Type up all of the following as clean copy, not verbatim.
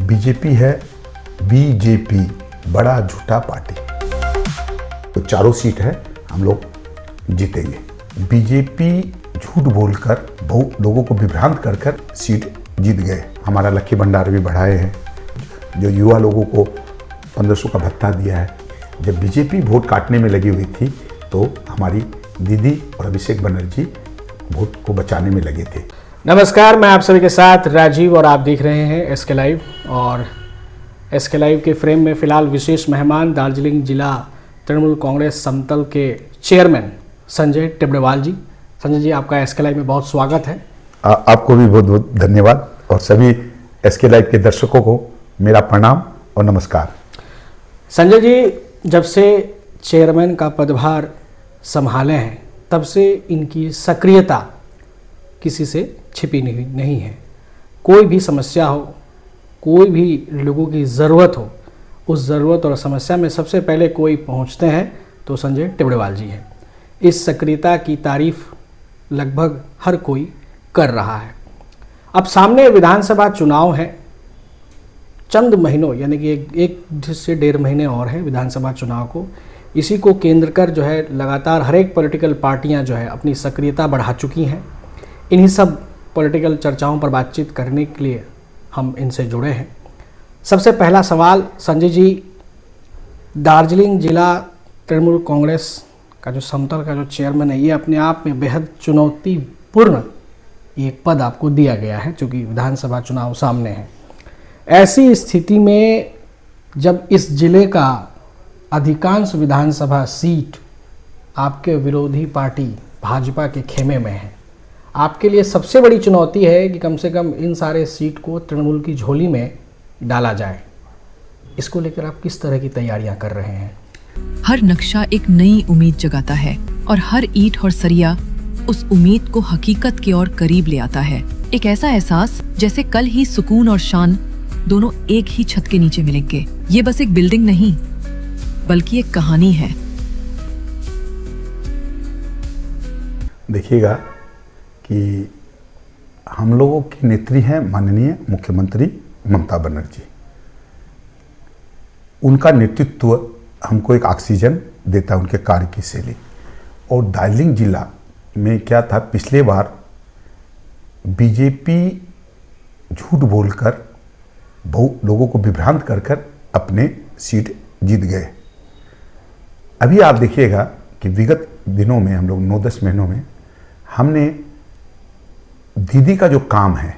BJP है BJP बड़ा झूठा पार्टी। तो चारों सीट है हम लोग जीतेंगे। बीजेपी झूठ बोलकर बहुत लोगों को विभ्रांत कर कर सीट जीत गए। हमारा लक्की भंडार भी बढ़ाए हैं, जो युवा लोगों को 1500 का भत्ता दिया है। जब बीजेपी वोट काटने में लगी हुई थी तो हमारी दीदी और अभिषेक बनर्जी वोट को बचाने में लगे थे। नमस्कार, मैं आप सभी के साथ राजीव और आप देख रहे हैं एसके लाइव। और एसके लाइव के फ्रेम में फिलहाल विशेष मेहमान दार्जिलिंग जिला तृणमूल कांग्रेस समतल के चेयरमैन संजय टिब्रेवाल जी। संजय जी, आपका एसके लाइव में बहुत स्वागत है। आपको भी बहुत बहुत धन्यवाद और सभी एसके लाइव के दर्शकों को मेरा प्रणाम और नमस्कार। संजय जी, जब से चेयरमैन का पदभार संभाले हैं तब से इनकी सक्रियता किसी से छिपी नहीं है। कोई भी समस्या हो, कोई भी लोगों की ज़रूरत हो, उस ज़रूरत और समस्या में सबसे पहले कोई पहुंचते हैं तो संजय टिब्रेवाल जी हैं। इस सक्रियता की तारीफ लगभग हर कोई कर रहा है। अब सामने विधानसभा चुनाव है, चंद महीनों यानी कि एक से 1.5 महीने और है विधानसभा चुनाव को। इसी को केंद्र कर जो है लगातार हर एक पॉलिटिकल पार्टियां जो है अपनी सक्रियता बढ़ा चुकी हैं। इन्हीं सब पॉलिटिकल चर्चाओं पर बातचीत करने के लिए हम इनसे जुड़े हैं। सबसे पहला सवाल संजय जी, दार्जिलिंग जिला तृणमूल कांग्रेस का जो समतल का जो चेयरमैन है, ये अपने आप में बेहद चुनौतीपूर्ण एक पद आपको दिया गया है, चूँकि विधानसभा चुनाव सामने है। ऐसी स्थिति में जब इस जिले का अधिकांश विधानसभा सीट आपके विरोधी पार्टी भाजपा के खेमे में है, आपके लिए सबसे बड़ी चुनौती है कि कम से कम इन सारे सीट को तृणमूल की झोली में डाला जाए। इसको लेकर आप किस तरह की तैयारियां कर रहे हैं? हर नक्शा एक नई उम्मीद जगाता है और हर ईंट और सरिया उस उम्मीद को हकीकत की ओर करीब ले आता है। एक ऐसा एहसास जैसे कल ही सुकून और शान दोनों एक ही छत के नीचे मिलेंगे। ये बस एक बिल्डिंग नहीं बल्कि एक कहानी है। देखिएगा कि हम लोगों की नेत्री हैं माननीय मुख्यमंत्री ममता बनर्जी। उनका नेतृत्व हमको एक ऑक्सीजन देता है, उनके कार्य की शैली। और दार्जिलिंग जिला में क्या था, पिछले बार बीजेपी झूठ बोलकर बहुत लोगों को विभ्रांत कर कर अपने सीट जीत गए। अभी आप देखिएगा कि विगत दिनों में हम लोग 9-10 महीनों में हमने दीदी का जो काम है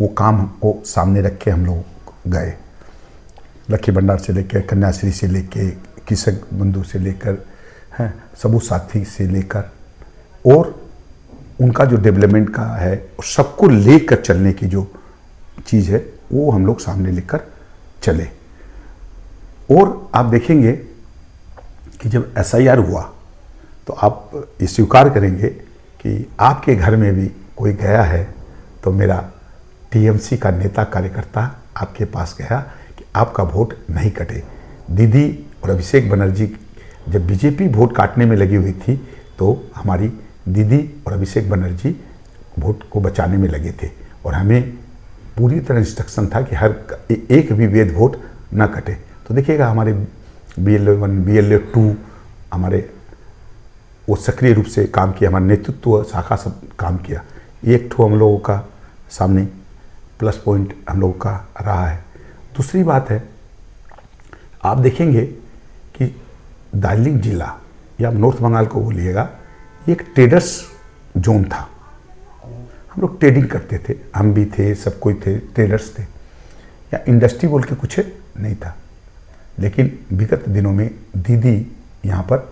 वो काम को सामने रख के हम लोग गए। लक्की भंडार से लेकर, कन्याश्री से लेकर, कृषक बंधु से लेकर, हैं सबूत साथी से लेकर, और उनका जो डेवलपमेंट का है सबको लेकर चलने की जो चीज़ है वो हम लोग सामने लेकर चले। और आप देखेंगे कि जब SIR हुआ तो आप ये स्वीकार करेंगे कि आपके घर में भी कोई गया है तो मेरा TMC का नेता कार्यकर्ता आपके पास गया कि आपका वोट नहीं कटे। दीदी और अभिषेक बनर्जी जब बीजेपी वोट काटने में लगी हुई थी तो हमारी दीदी और अभिषेक बनर्जी वोट को बचाने में लगे थे और हमें पूरी तरह इंस्ट्रक्शन था कि हर एक भी वैध वोट न कटे। तो देखिएगा हमारे BLA-1, BLA-2 हमारे वो सक्रिय रूप से काम किया, हमारा नेतृत्व शाखा सब काम किया। एक ठो हम लोगों का सामने प्लस पॉइंट हम लोगों का रहा है। दूसरी बात है, आप देखेंगे कि दार्जिलिंग जिला या नॉर्थ बंगाल को बोलिएगा, ये एक ट्रेडर्स जोन था। हम लोग ट्रेडिंग करते थे, हम भी थे, सब कोई थे, ट्रेडर्स थे। या इंडस्ट्री बोल के कुछ नहीं था। लेकिन विगत दिनों में दीदी यहाँ पर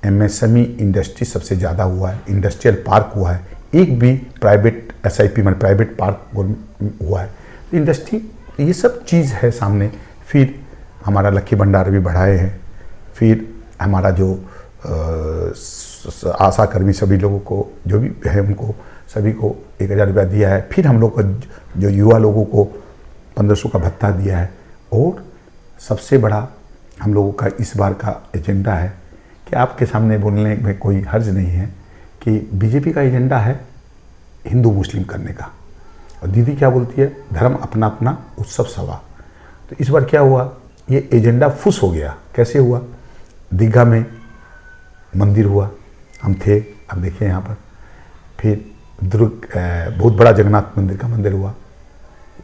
MSME इंडस्ट्री सबसे ज़्यादा हुआ है, इंडस्ट्रियल पार्क हुआ है, एक भी प्राइवेट SIP मतलब प्राइवेट पार्क हुआ है। इंडस्ट्री ये सब चीज़ है सामने। फिर हमारा लक्की भंडार भी बढ़ाए हैं। फिर हमारा जो आशा कर्मी सभी लोगों को जो भी है उनको सभी को 1000 रुपया दिया है। फिर हम लोग को जो युवा लोगों को 1500 का भत्ता दिया है। और सबसे बड़ा हम लोगों का इस बार का एजेंडा है कि आपके सामने बोलने में कोई हर्ज नहीं है कि बीजेपी का एजेंडा है हिंदू मुस्लिम करने का। और दीदी क्या बोलती है, धर्म अपना अपना उत्सव सवा। तो इस बार क्या हुआ, ये एजेंडा फुस हो गया। कैसे हुआ? दीघा में मंदिर हुआ, हम थे, अब देखिए यहाँ पर। फिर बहुत बड़ा जगन्नाथ मंदिर का मंदिर हुआ।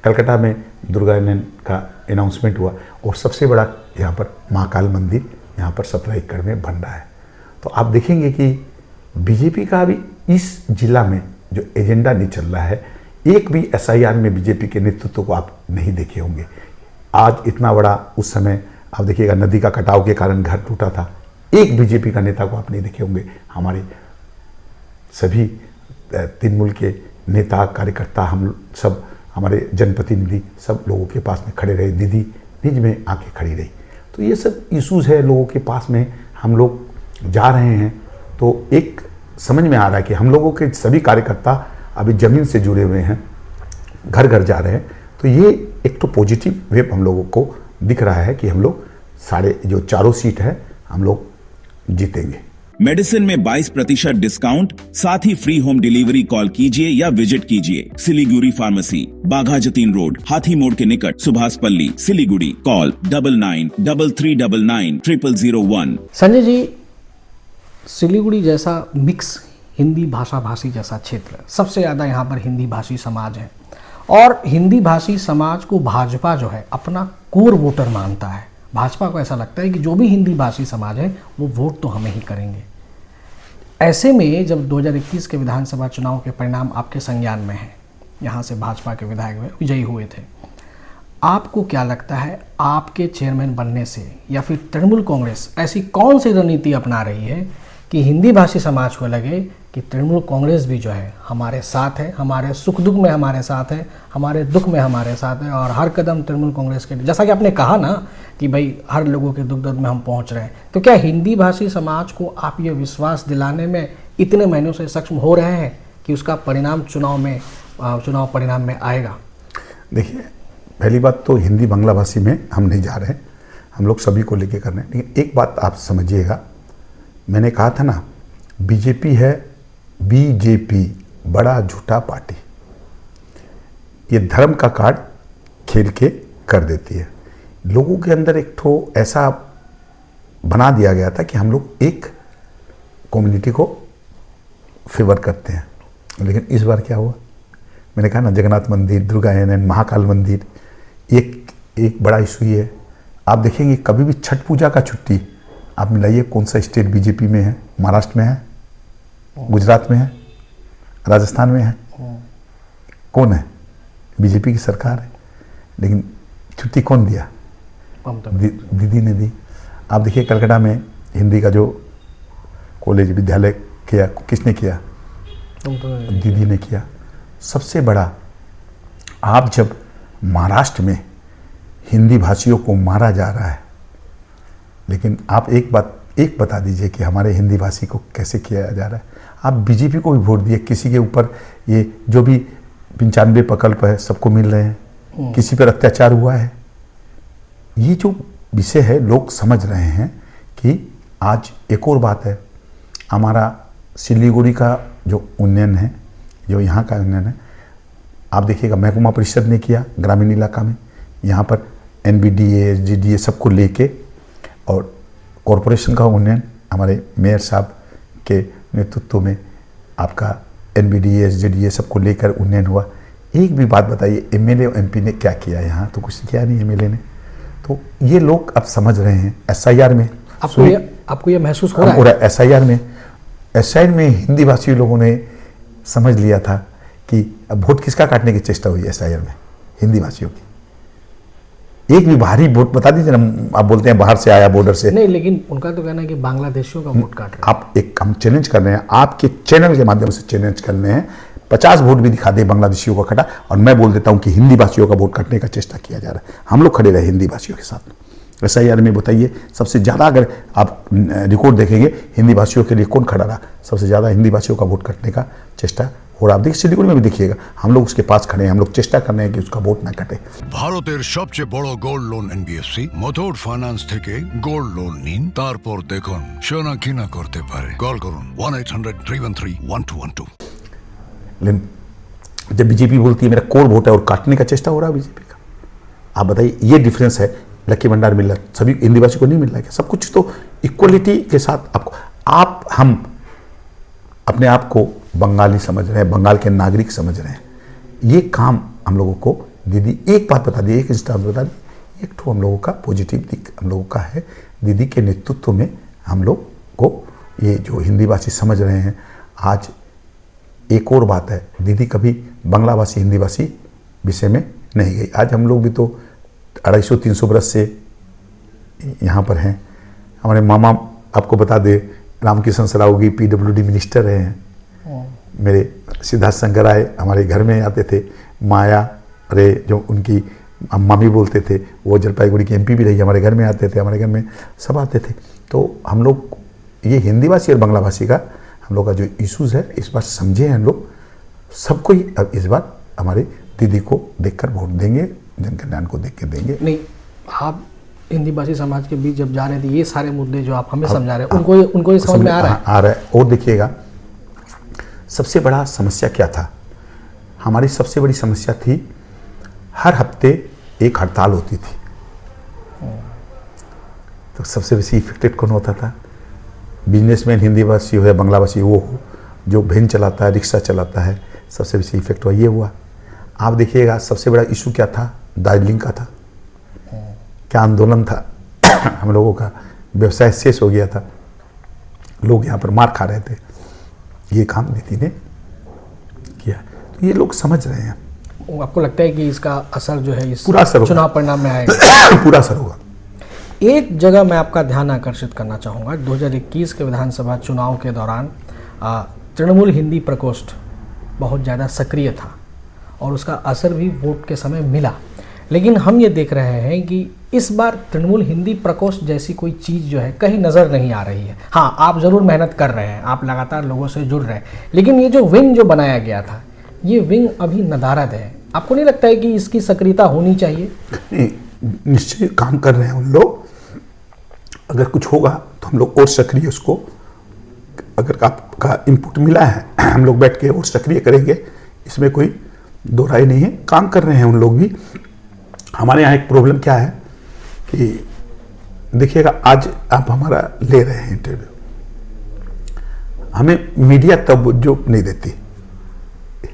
कलकत्ता में दुर्गानंद का अनाउंसमेंट हुआ, और सबसे बड़ा यहाँ पर महाकाल मंदिर यहाँ पर 17 एकड़ में बन रहा है। तो आप देखेंगे कि बीजेपी का भी इस जिला में जो एजेंडा नहीं चल रहा है, एक भी SIR में बीजेपी के नेतृत्व को आप नहीं देखे होंगे। आज इतना बड़ा, उस समय आप देखिएगा नदी का कटाव के कारण घर टूटा था, एक बीजेपी का नेता को आप नहीं देखे होंगे। हमारे सभी तृणमूल के नेता कार्यकर्ता, हम सब, हमारे जनप्रतिनिधि सब लोगों के पास में खड़े रहे, दीदी निज में आके खड़ी रही। तो ये सब इश्यूज है लोगों के पास में, हम लोग जा रहे हैं तो एक समझ में आ रहा है कि हम लोगों के सभी कार्यकर्ता अभी ज़मीन से जुड़े हुए हैं, घर घर जा रहे हैं। तो ये एक तो पॉजिटिव वेव हम लोगों को दिख रहा है कि हम लोग सारे जो चारों सीट है हम लोग जीतेंगे। मेडिसिन में 22% डिस्काउंट, साथ ही फ्री होम डिलीवरी। कॉल कीजिए या विजिट कीजिए सिलीगुड़ी फार्मेसी, बाघा जतीन रोड, हाथी मोड़ के निकट, सुभाष पल्ली, सिलीगुड़ी। कॉल 9933990001। संजय जी, सिलीगुड़ी जैसा मिक्स हिंदी भाषा भाषी जैसा क्षेत्र, सबसे ज़्यादा यहाँ पर हिंदी भाषी समाज है, और हिंदी भाषी समाज को भाजपा जो है अपना कोर वोटर मानता है। भाजपा को ऐसा लगता है कि जो भी हिंदी भाषी समाज है वो वोट तो हमें ही करेंगे। ऐसे में जब 2021 के विधानसभा चुनाव के परिणाम आपके संज्ञान में हैं, यहाँ से भाजपा के विधायक विजयी हुए थे, आपको क्या लगता है आपके चेयरमैन बनने से या फिर तृणमूल कांग्रेस ऐसी कौन सी रणनीति अपना रही है कि हिंदी भाषी समाज को लगे कि तृणमूल कांग्रेस भी जो है हमारे साथ है, हमारे सुख दुख में हमारे साथ है, हमारे दुख में हमारे साथ है, और हर कदम तृणमूल कांग्रेस के, जैसा कि आपने कहा ना कि भाई हर लोगों के दुख दर्द में हम पहुंच रहे हैं। तो क्या हिंदी भाषी समाज को आप ये विश्वास दिलाने में इतने महीनों से सक्षम हो रहे हैं कि उसका परिणाम चुनाव परिणाम में आएगा? देखिए, पहली बात तो हिंदी बांग्ला भाषी में हम नहीं जा रहे हैं, हम लोग सभी को लेके कर रहे हैं। लेकिन एक बात आप समझिएगा, मैंने कहा था ना, बीजेपी है, बीजेपी बड़ा झूठा पार्टी, ये धर्म का कार्ड खेल के कर देती है। लोगों के अंदर एक तो ऐसा बना दिया गया था कि हम लोग एक कम्युनिटी को फेवर करते हैं। लेकिन इस बार क्या हुआ, मैंने कहा ना, जगन्नाथ मंदिर, दुर्गानंद, महाकाल मंदिर, एक बड़ा इशू ही है। आप देखेंगे कभी भी छठ पूजा का छुट्टी आप मिलाइए, कौन सा स्टेट बीजेपी में है? महाराष्ट्र में है, गुजरात में है, राजस्थान में है, कौन है? बीजेपी की सरकार है। लेकिन छुट्टी कौन दिया? दीदी ने दी। आप देखिए कलकत्ता में हिंदी का जो कॉलेज विद्यालय किया, किसने किया? दीदी ने किया। सबसे बड़ा, आप जब महाराष्ट्र में हिंदी भाषियों को मारा जा रहा है, लेकिन आप एक बता दीजिए कि हमारे हिंदी भाषी को कैसे किया जा रहा है। आप बीजेपी को भी वोट दिए, किसी के ऊपर ये जो भी 95 प्रकल्प है सबको मिल रहे हैं, किसी पर अत्याचार हुआ है। ये जो विषय है लोग समझ रहे हैं कि आज एक और बात है, हमारा सिलीगुड़ी का जो उन्नयन है, जो यहाँ का उन्नयन है, आप देखिएगा महकुमा परिषद ने किया ग्रामीण इलाका में, यहाँ पर NBDA SDDA सबको लेके, और कॉरपोरेशन का उन्नयन हमारे मेयर साहब के नेतृत्व में आपका NBDA SDDA सबको लेकर उन्नयन हुआ। एक भी बात बताइए MLA और MP ने क्या किया? यहाँ तो कुछ किया नहीं MLA ने। तो ये लोग अब समझ रहे हैं। SIR में आपको ये महसूस हो रहा है? SIR में हिंदी भाषी लोगों ने समझ लिया था कि अब वोट किसका काटने की चेष्टा हुई SIR में? हिंदी भाषियों की। एक भी बाहरी वोट बता दीजिए ना, आप बोलते हैं बाहर से आया, बॉर्डर से नहीं, लेकिन उनका तो कहना है कि बांग्लादेशियों का वोट काट रहे हैं। हम चैलेंज कर रहे हैं, आपके चैनल के माध्यम से चैलेंज कर रहे हैं, 50 वोट भी दिखा दे बांग्लादेशियों का कटा, और मैं बोल देता हूं कि हिंदी भाषियों का वोट काटने का चेष्टा किया जा रहा है। हम लोग खड़े रहे हिंदी भाषियों के साथ। SIR में बताइए सबसे ज़्यादा, अगर आप रिकॉर्ड देखेंगे हिंदी भाषियों के लिए कौन खड़ा रहा? सबसे ज़्यादा हिंदी भाषियों का वोट काटने का चेष्टा हो रहा। आप देखिए सिलीगुड़ी में भी देखिएगा, हम लोग उसके पास खड़े हैं, हम लोग चेष्टा कर रहे हैं कि उसका वोट ना कटे। ভারতের সবচেয়ে বড় gold loan NBFC Muthoot finance থেকে গোল্ড লোন নিন, তারপর দেখুন সোনা কিনা করতে পারে। কল করুন 1-800-313-1212। लेकिन जब बीजेपी बोलती है मेरा कोर वोट है और काटने का चेष्टा हो रहा है बीजेपी का, आप बताइए, ये डिफरेंस है। लकी भंडार मिल रहा है, सभी हिंदी भाषी को नहीं मिल रहा है क्या? सब कुछ तो इक्वलिटी के साथ आपको, हम अपने आप को बंगाली समझ रहे हैं, बंगाल के नागरिक समझ रहे हैं। ये काम हम लोगों को दीदी एक बात बता दी, एक इंस्टांस बता दी, एक तो हम लोगों का पॉजिटिव दिख हम लोगों का है, दीदी के नेतृत्व में हम लोग को ये जो हिंदी भाषी समझ रहे हैं। आज एक और बात है, दीदी कभी बांग्ला भाषी हिंदी भाषी विषय में नहीं गई। आज हम लोग भी तो 250-300 बरस से यहाँ पर हैं। हमारे मामा, आपको बता दे, रामकिशन सरावगी PWD मिनिस्टर रहे हैं। मेरे सिद्धार्थ शंकर राय हमारे घर में आते थे, माया रे जो उनकी मम्मी बोलते थे, वो जलपाईगुड़ी की MP भी रही, हमारे घर में आते थे, हमारे घर में सब आते थे। तो हम लोग ये हिंदी भाषी और बांग्ला भाषी का हम लोग का जो इश्यूज़ है, इस बार समझे हैं हम लोग सबको ही। अब इस बार हमारे दीदी को देखकर वोट देंगे, जन कल्याण को देख के देंगे। नहीं, आप हिंदी भाषी समाज के बीच जब जा रहे थे, ये सारे मुद्दे जो आप हमें समझा रहे हैं, उनको ये समझ में आ रहा है। और देखिएगा, सबसे बड़ा समस्या क्या था? हमारी सबसे बड़ी समस्या थी, हर हफ्ते एक हड़ताल होती थी। तो सबसे बेसी इफेक्टेड कौन होता था? बिजनेसमैन हिंदी भाषी हो या बांग्ला भाषी वो हो, जो वैन चलाता है, रिक्शा चलाता है, सबसे बेसी इफेक्ट हुआ ये हुआ। आप देखिएगा, सबसे बड़ा इशू क्या था? दार्जिलिंग का था। क्या आंदोलन था हम लोगों का, व्यवसाय शेष हो गया था, लोग यहाँ पर मार खा रहे थे। ये काम दीदी ने किया, तो ये लोग समझ रहे हैं। आपको लगता है कि इसका असर जो है इस पूरा असर चुनाव परिणाम में आएगा? पूरा असर होगा। एक जगह मैं आपका ध्यान आकर्षित करना चाहूँगा। 2021 के विधानसभा चुनाव के दौरान तृणमूल हिंदी प्रकोष्ठ बहुत ज़्यादा सक्रिय था और उसका असर भी वोट के समय मिला। लेकिन हम ये देख रहे हैं कि इस बार तृणमूल हिंदी प्रकोष्ठ जैसी कोई चीज़ जो है कहीं नज़र नहीं आ रही है। हाँ, आप ज़रूर मेहनत कर रहे हैं, आप लगातार लोगों से जुड़ रहे हैं, लेकिन ये जो विंग जो बनाया गया था, ये विंग अभी नदारद है। आपको नहीं लगता है कि इसकी सक्रियता होनी चाहिए? नहीं, निश्चय काम कर रहे हैं उन लोग। अगर कुछ होगा तो हम लोग और सक्रिय उसको, अगर आपका इनपुट मिला है, हम लोग बैठ के और सक्रिय करेंगे, इसमें कोई दो राय नहीं है। काम कर रहे हैं उन लोग भी। हमारे यहाँ एक प्रॉब्लम क्या है कि देखिएगा, आज आप हमारा ले रहे हैं इंटरव्यू, हमें मीडिया तब जो नहीं देती।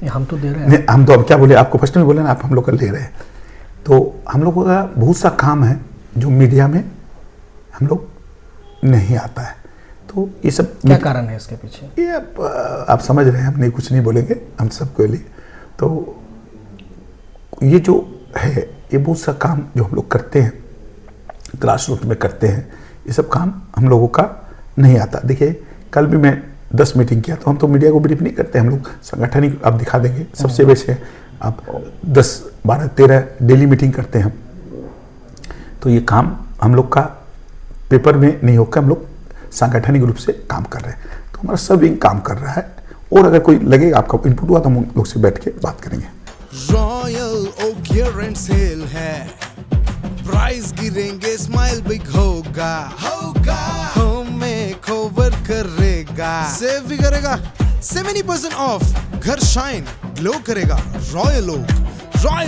हम तो दे रहे हैं। नहीं, हम तो अब क्या बोले, आपको फर्स्ट में बोले ना, आप हम लोग का ले रहे हैं। तो हम लोगों का बहुत सा काम है जो मीडिया में हम लोग नहीं आता है। तो ये सब क्या कारण है इसके पीछे? ये आप समझ रहे हैं, हम नहीं कुछ नहीं बोलेंगे हम सबके लिए। तो ये जो है, ये बहुत सा काम जो हम लोग करते हैं, ग्रास रूट में करते हैं, ये सब काम हम लोगों का नहीं आता। देखिए, कल भी मैं 10 मीटिंग किया, तो हम तो मीडिया को ब्रीफ नहीं करते, हम लोग संगठनिक आप दिखा देंगे सबसे बेस्ट है। आप 10, 12, 13 डेली मीटिंग करते हैं हम। तो ये काम हम लोग का पेपर में नहीं होकर हम लोग सांगठनिक रूप से काम कर रहे हैं। तो हमारा सब विंग काम कर रहा है। और अगर कोई लगेगा आपका इनपुट हुआ तो हम लोग से बैठ के बात करेंगे। रॉयल ओक ईयर सेल है, प्राइस गिरेंगे, स्माइल बिग होगा, हमें कवर करेगा, सेव भी करेगा, 70% ऑफ, घर शाइन ग्लो करेगा। रॉयल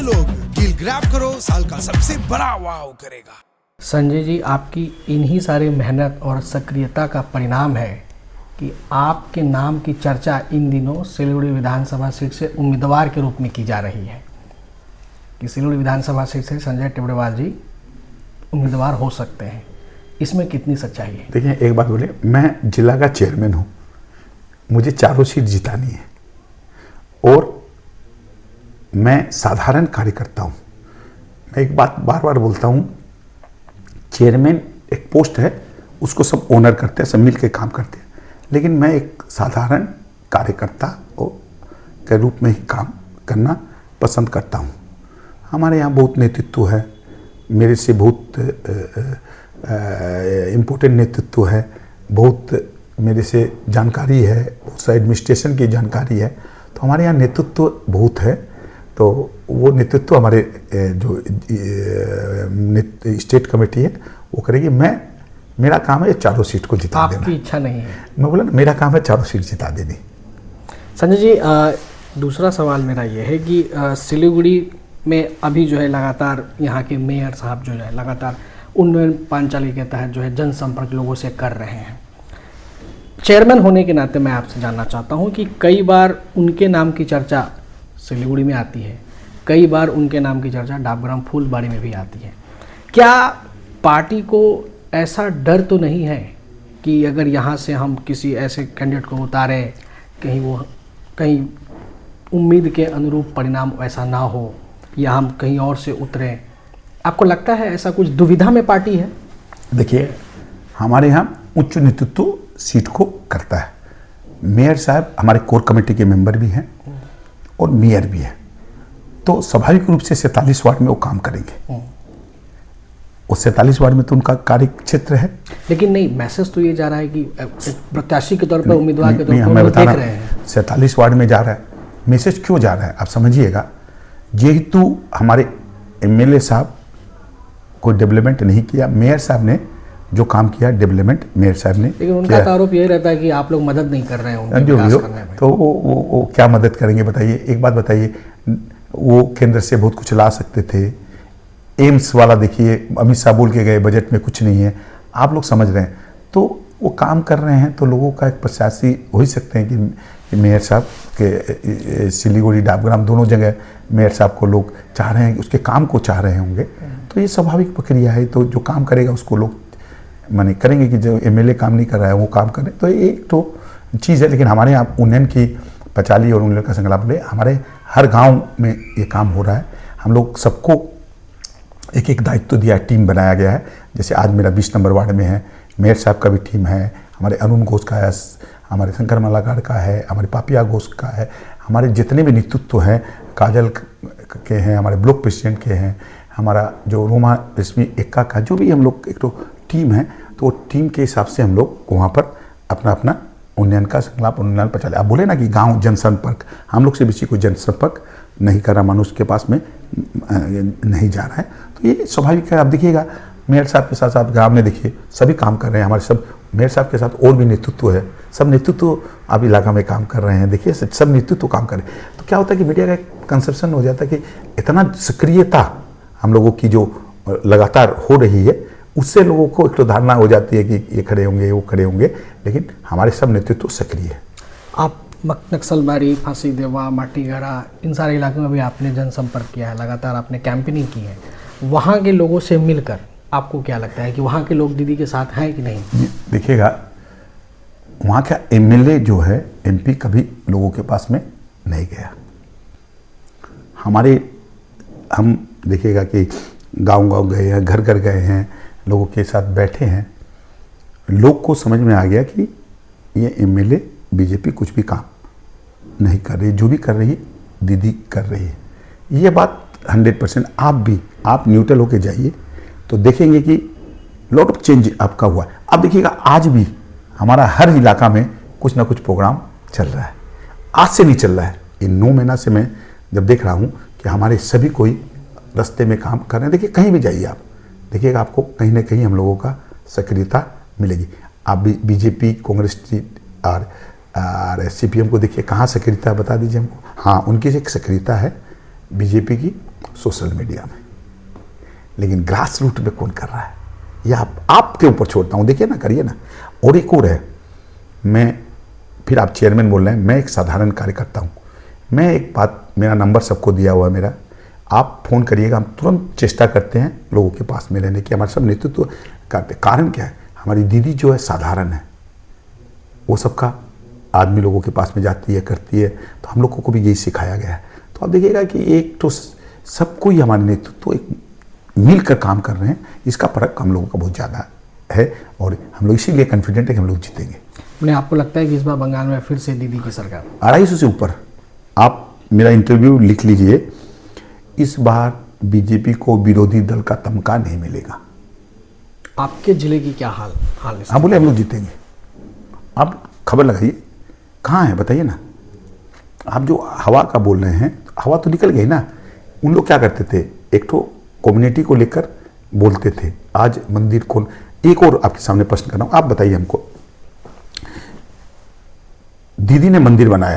ओक डील ग्रैब करो, साल का सबसे बड़ा वाव करेगा। संजय जी, आपकी इन्हीं सारी मेहनत और सक्रियता का परिणाम है कि आपके नाम की चर्चा इन दिनों सिलीगुड़ी विधानसभा सीट से उम्मीदवार के रूप में की जा रही है कि सिलीगुड़ी विधानसभा सीट से संजय टिब्रेवाल जी उम्मीदवार हो सकते हैं। इसमें कितनी सच्चाई है? देखिए, एक बात बोले, मैं जिला का चेयरमैन हूँ, मुझे चारों सीट जितानी है और मैं साधारण कार्यकर्ता हूँ। मैं एक बात बार बार बोलता हूँ, चेयरमैन एक पोस्ट है, उसको सब ओनर करते हैं, सब मिल के काम करते हैं, लेकिन मैं एक साधारण कार्यकर्ता के रूप में ही काम करना पसंद करता हूँ। हमारे यहाँ बहुत नेतृत्व है, मेरे से बहुत इम्पोर्टेंट नेतृत्व है, बहुत मेरे से जानकारी है, बहुत सा एडमिनिस्ट्रेशन की जानकारी है। तो हमारे यहाँ नेतृत्व बहुत है। तो वो नेतृत्व हमारे जो स्टेट कमेटी है वो करेगी। मेरा काम है चारों सीट को जिता देना। आपकी इच्छा नहीं है? मैं बोला ना, मेरा काम है चारों सीट जिता देनी। संजय जी, दूसरा सवाल मेरा ये है कि सिलीगुड़ी में अभी जो है लगातार यहाँ के मेयर साहब जो है लगातार उन्नयन पांचाली के तहत जो है जनसंपर्क लोगों से कर रहे हैं। चेयरमैन होने के नाते मैं आपसे जानना चाहता हूँ कि कई बार उनके नाम की चर्चा सिलीगुड़ी में आती है, कई बार उनके नाम की चर्चा डाबग्राम फूलबाड़ी में भी आती है। क्या पार्टी को ऐसा डर तो नहीं है कि अगर यहाँ से हम किसी ऐसे कैंडिडेट को उतारें कहीं उम्मीद के अनुरूप परिणाम ऐसा ना हो या हम कहीं और से उतरें? आपको लगता है ऐसा कुछ दुविधा में पार्टी है? देखिए, हमारे यहाँ उच्च नेतृत्व सीट को करता है। मेयर साहब हमारे कोर कमेटी के मेंबर भी हैं और मेयर भी है, तो स्वाभाविक रूप से 47 वार्ड में वो काम करेंगे। उस 47 वार्ड में तो उनका कार्य क्षेत्र है। लेकिन नहीं, मैसेज तो ये जा रहा है कि प्रत्याशी के तौर पर, उम्मीदवार के तौर पर मैं बता देख रहा रहे हैं 47 वार्ड में जा रहा है। मैसेज क्यों जा रहा है आप समझिएगा, जेहेतु हमारे एमएलए साहब कोई डेवलपमेंट नहीं किया, मेयर साहब ने जो काम किया डेवलपमेंट मेयर साहब ने, लेकिन उनका तो आरोप यही रहता है कि आप लोग मदद नहीं कर रहे हैं उनके विकास करने में। तो वो क्या मदद करेंगे बताइए? एक बात बताइए, वो केंद्र से बहुत कुछ ला सकते थे। एम्स वाला देखिए, अमित शाह बोल के गए बजट में कुछ नहीं है, आप लोग समझ रहे हैं। तो वो काम कर रहे हैं, तो लोगों का एक प्रत्याशी हो ही सकते हैं कि मेयर साहब के सिलीगुड़ी डाबग्राम दोनों जगह मेयर साहब को लोग चाह रहे हैं, उसके काम को चाह रहे होंगे। तो ये स्वाभाविक प्रक्रिया है। तो जो काम करेगा उसको लोग माने करेंगे कि जो एमएलए काम नहीं कर रहा है वो काम करे, तो ये एक तो चीज़ है। लेकिन हमारे यहाँ उन्नयन की पचाली और उन्नयन का संकल्प ले, हमारे हर गांव में ये काम हो रहा है। हम लोग सबको एक एक दायित्व दिया है, टीम बनाया गया है। जैसे आज मेरा 20 नंबर वार्ड में है, मेयर साहब का भी टीम है, हमारे अरुण घोष का है, हमारे शंकर मालागार का है, हमारे पापिया घोष का है, हमारे जितने भी नेतृत्व हैं, काजल के हैं, हमारे ब्लॉक प्रेसिडेंट के हैं, हमारा जो रोमा रश्मि एक्का का जो भी हम लोग एक तो टीम है, तो वो टीम के हिसाब से हम लोग वहाँ पर अपना अपना उन्नयन का संकल्प उन्नयन पर चले। आप बोले ना कि गांव जनसंपर्क, हम लोग से बेसी कोई जनसंपर्क नहीं कर रहा, मनुष्य के पास में नहीं जा रहा है। तो ये स्वाभाविक है। आप देखिएगा मेयर साहब के साथ साथ ग्राम में देखिए सभी काम कर रहे हैं। हमारे सब मेयर साहब के साथ और भी नेतृत्व है, सब नेतृत्व अब इलाका में काम कर रहे हैं। देखिए सब नेतृत्व काम कर रहे हैं। तो क्या होता है कि मीडिया का एक कंसेप्शन हो जाता है कि इतना सक्रियता हम लोगों की जो लगातार हो रही है, उससे लोगों को एक तो धारणा हो जाती है कि ये खड़े होंगे वो खड़े होंगे, लेकिन हमारे सब नेतृत्व सक्रिय है। आप नक्सलबाड़ी, फांसी देवा, माटीगढ़ा, इन सारे इलाकों में भी आपने जनसंपर्क किया है, लगातार आपने कैंपेनिंग की है। वहाँ के लोगों से मिलकर आपको क्या लगता है कि वहाँ के लोग दीदी के साथ हैं कि नहीं? देखिएगा, वहाँ का एमएलए जो है, एमपी कभी लोगों के पास में नहीं गया। हम देखिएगा कि गांव-गांव गए हैं, घर घर गए हैं, लोगों के साथ बैठे हैं। लोग को समझ में आ गया कि ये एमएलए बीजेपी कुछ भी काम नहीं कर रही, जो भी कर रही है दीदी कर रही है। ये बात 100% आप न्यूट्रल होके जाइए तो देखेंगे कि लॉट ऑफ चेंज आपका हुआ है। अब देखिएगा आज भी हमारा हर इलाका में कुछ ना कुछ प्रोग्राम चल रहा है। आज से नहीं चल रहा है, इन 9 महीना से मैं जब देख रहा हूँ कि हमारे सभी कोई रास्ते में काम कर रहे हैं। देखिए कहीं भी जाइए आप देखिएगा, आपको कहीं ना कहीं हम लोगों का सक्रियता मिलेगी। आप बीजेपी, कांग्रेस और सीपीएम को देखिए, कहाँ सक्रियता बता दीजिए हमको। हाँ, उनकी एक सक्रियता है बीजेपी की सोशल मीडिया में, लेकिन ग्रास रूट पे कौन कर रहा है ये आपके ऊपर छोड़ता हूँ। देखिए ना, करिए ना। और एक और है, फिर आप चेयरमैन बोल रहे हैं, मैं एक साधारण कार्यकर्ता हूँ। मैं एक बात, मेरा नंबर सबको दिया हुआ है मेरा, आप फ़ोन करिएगा, हम तुरंत चेष्टा करते हैं लोगों के पास में रहने की। हमारे सब नेतृत्व करते। कारण क्या है, हमारी दीदी जो है साधारण है, वो सबका आदमी लोगों के पास में जाती है, करती है। तो हम लोगों को भी यही सिखाया गया है। तो आप देखिएगा कि एक तो सबको ही हमारे नेतृत्व एक मिलकर काम कर रहे हैं, इसका फर्क हम लोगों का बहुत ज़्यादा है और हम लोग इसीलिए कॉन्फिडेंट है कि हम लोग जीतेंगे। मैंने आपको लगता है कि इस बार बंगाल में फिर से दीदी की सरकार? 250 से ऊपर। आप मेरा इंटरव्यू लिख लीजिए, इस बार बीजेपी को विरोधी दल का तमगा नहीं मिलेगा। आपके जिले की क्या हाल है? हाँ बोले हम लोग जीतेंगे। आप खबर लगाइए, कहाँ है बताइए ना। आप जो हवा का बोल रहे हैं, हवा तो निकल गई ना। उन लोग क्या करते थे, एक तो कम्युनिटी को लेकर बोलते थे, आज मंदिर कौन। एक और आपके सामने प्रश्न कर रहा हूँ, आप बताइए हमको। दीदी ने मंदिर बना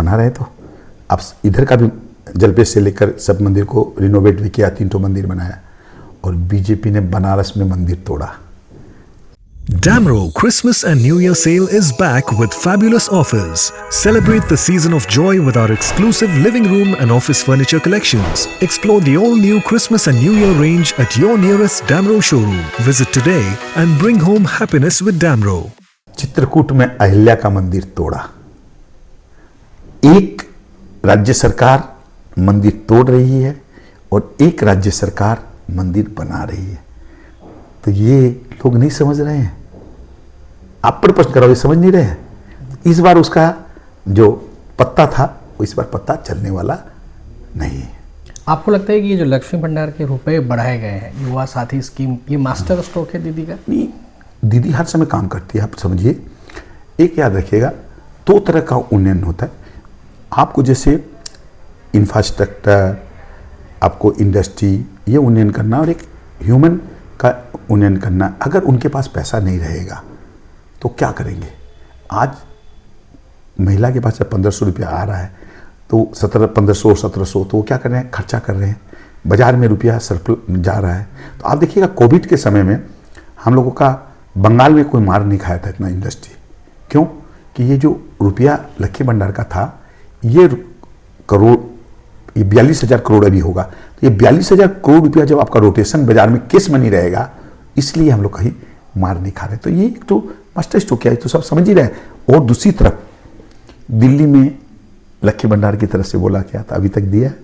रहे तो आप इधर का भी जलपेश से लेकर सब मंदिर को रिनोवेट भी किया, 3 मंदिर बनाया, और बीजेपी ने बनारस में मंदिर तोड़ा। Damro Christmas and New Year sale is back with fabulous offers. Celebrate the season of joy with our exclusive living room and office furniture collections. Explore the all-new Christmas and New Year range at your nearest Damro showroom. Visit today and bring home happiness with Damro. Chitrakoot में अहिल्या का मंदिर तोड़ा। एक राज्य सरकार मंदिर तोड़ रही है और एक राज्य सरकार मंदिर बना रही है, तो ये लोग नहीं समझ रहे हैं। आप पर प्रश्न करो, ये समझ नहीं रहे हैं। इस बार उसका जो पत्ता था वो इस बार पत्ता चलने वाला नहीं है। आपको लगता है कि ये जो लक्ष्मी भंडार के रुपए बढ़ाए गए हैं, युवा साथी स्कीम, ये मास्टर स्ट्रोक है दीदी का? नहीं, दीदी हर समय काम करती है, आप समझिए। एक याद रखिएगा, 2 तरह का उन्नयन होता है। आपको जैसे इंफ्रास्ट्रक्चर, आपको इंडस्ट्री, ये उन्नयन करना, और एक ह्यूमन का उन्नयन करना। अगर उनके पास पैसा नहीं रहेगा तो क्या करेंगे? आज महिला के पास जब 1500 रुपया आ रहा है तो 1500-1700, तो वो क्या कर रहे हैं? खर्चा कर रहे हैं, बाजार में रुपया सरप्लस जा रहा है। तो आप देखिएगा कोविड के समय में हम लोगों का बंगाल में कोई मार नहीं खाया था इतना इंडस्ट्री। क्यों? कि ये जो रुपया लक्ष्मी भंडार का था, ये करोड़, ये 42,000 करोड़ अभी होगा, तो ये 42,000 करोड़ रुपया जब आपका रोटेशन बाजार में केस मनी रहेगा, इसलिए हम लोग कहीं मार नहीं खा रहे। तो ये एक तो मास्टर स्ट्रोक है, तो सब समझ ही रहे हैं। और दूसरी तरफ दिल्ली में लक्ष्मी भंडार की तरफ से बोला क्या था, अभी तक दिया है?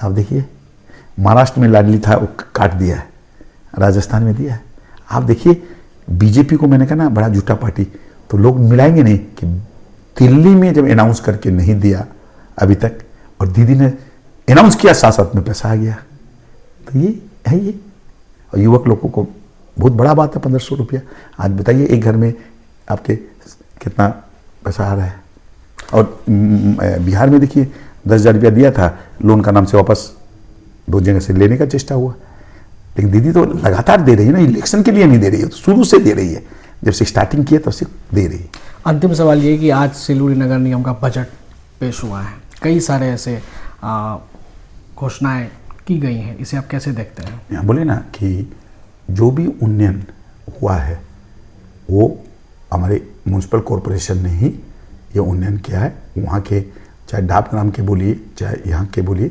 आप देखिए, महाराष्ट्र में लाडली था, वो काट दिया है, राजस्थान में दिया है। आप देखिए बीजेपी को, मैंने कहा ना बड़ा झूठा पार्टी, तो लोग मिलाएंगे नहीं कि दिल्ली में जब अनाउंस करके नहीं दिया अभी तक, और दीदी ने अनाउंस किया, साथ साथ में पैसा आ गया, तो ये है ये। और युवक लोगों को बहुत बड़ा बात है 1500 रुपया। आज बताइए एक घर में आपके कितना पैसा आ रहा है। और बिहार में देखिए 10,000 रुपया दिया था, लोन का नाम से वापस 2 जगह से लेने का चेष्टा हुआ। लेकिन दीदी तो लगातार दे रही है ना, इलेक्शन के लिए नहीं दे रही है, तो शुरू से दे रही है, जब से स्टार्टिंग किया तब से दे रही है। अंतिम सवाल ये कि आज सिलीगुड़ी नगर निगम का बजट पेश हुआ है, कई सारे ऐसे घोषणाएं की गई हैं, इसे आप कैसे देखते हैं? यहाँ बोले ना कि जो भी उन्नयन हुआ है वो हमारे म्यूनसिपल कॉरपोरेशन ने ही ये उन्नयन किया है। वहाँ के चाहे डाकग्राम के बोलिए, चाहे यहाँ के बोलिए,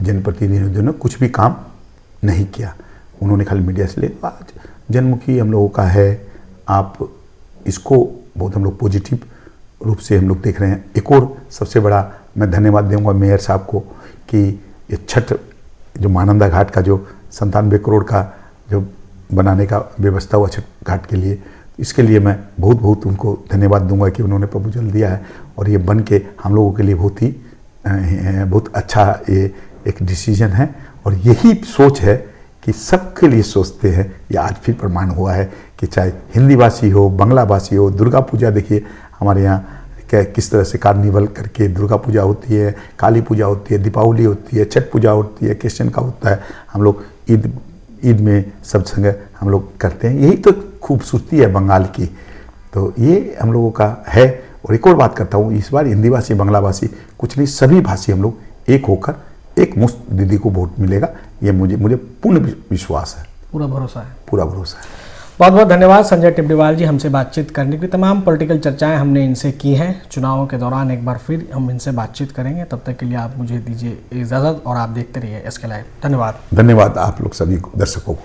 जनप्रतिनिधियों ने कुछ भी काम नहीं किया। उन्होंने खाली मीडिया से ले, आज जनमुखी हम लोगों का है। आप इसको बहुत हम लोग पॉजिटिव रूप से हम लोग देख रहे हैं। एक और सबसे बड़ा मैं धन्यवाद दूंगा मेयर साहब को कि ये छठ जो महानंदा घाट का जो 97 करोड़ का जो बनाने का व्यवस्था हुआ छठ घाट के लिए, इसके लिए मैं बहुत बहुत उनको धन्यवाद दूंगा कि उन्होंने प्रपोजल दिया है, और ये बन के हम लोगों के लिए बहुत अच्छा ये एक डिसीजन है। और यही सोच है कि सबके लिए सोचते हैं। ये आज फिर प्रमाण हुआ है कि चाहे हिंदी भाषी हो, बांग्ला भाषी हो, दुर्गा पूजा देखिए हमारे यहाँ किस तरह से कार्निवल करके दुर्गा पूजा होती है, काली पूजा होती है, दीपावली होती है, छठ पूजा होती है, क्रिश्चियन का होता है, हम लोग ईद में सब संग हम लोग करते हैं। यही तो खूबसूरती है बंगाल की, तो ये हम लोगों का है। और एक और बात करता हूँ, इस बार हिंदी भाषी, बांग्ला भाषी कुछ नहीं, सभी भाषी हम लोग एक होकर एक मुश्त दीदी को वोट मिलेगा, ये मुझे पूर्ण विश्वास है, पूरा भरोसा है। पूरा भरोसा है। बहुत बहुत धन्यवाद संजय टिब्बीवाल जी, हमसे बातचीत करने की। तमाम पॉलिटिकल चर्चाएं हमने इनसे की हैं। चुनावों के दौरान एक बार फिर हम इनसे बातचीत करेंगे। तब तक के लिए आप मुझे दीजिए इजाज़त और आप देखते रहिए SK लाइव। धन्यवाद। धन्यवाद आप लोग सभी दर्शकों को।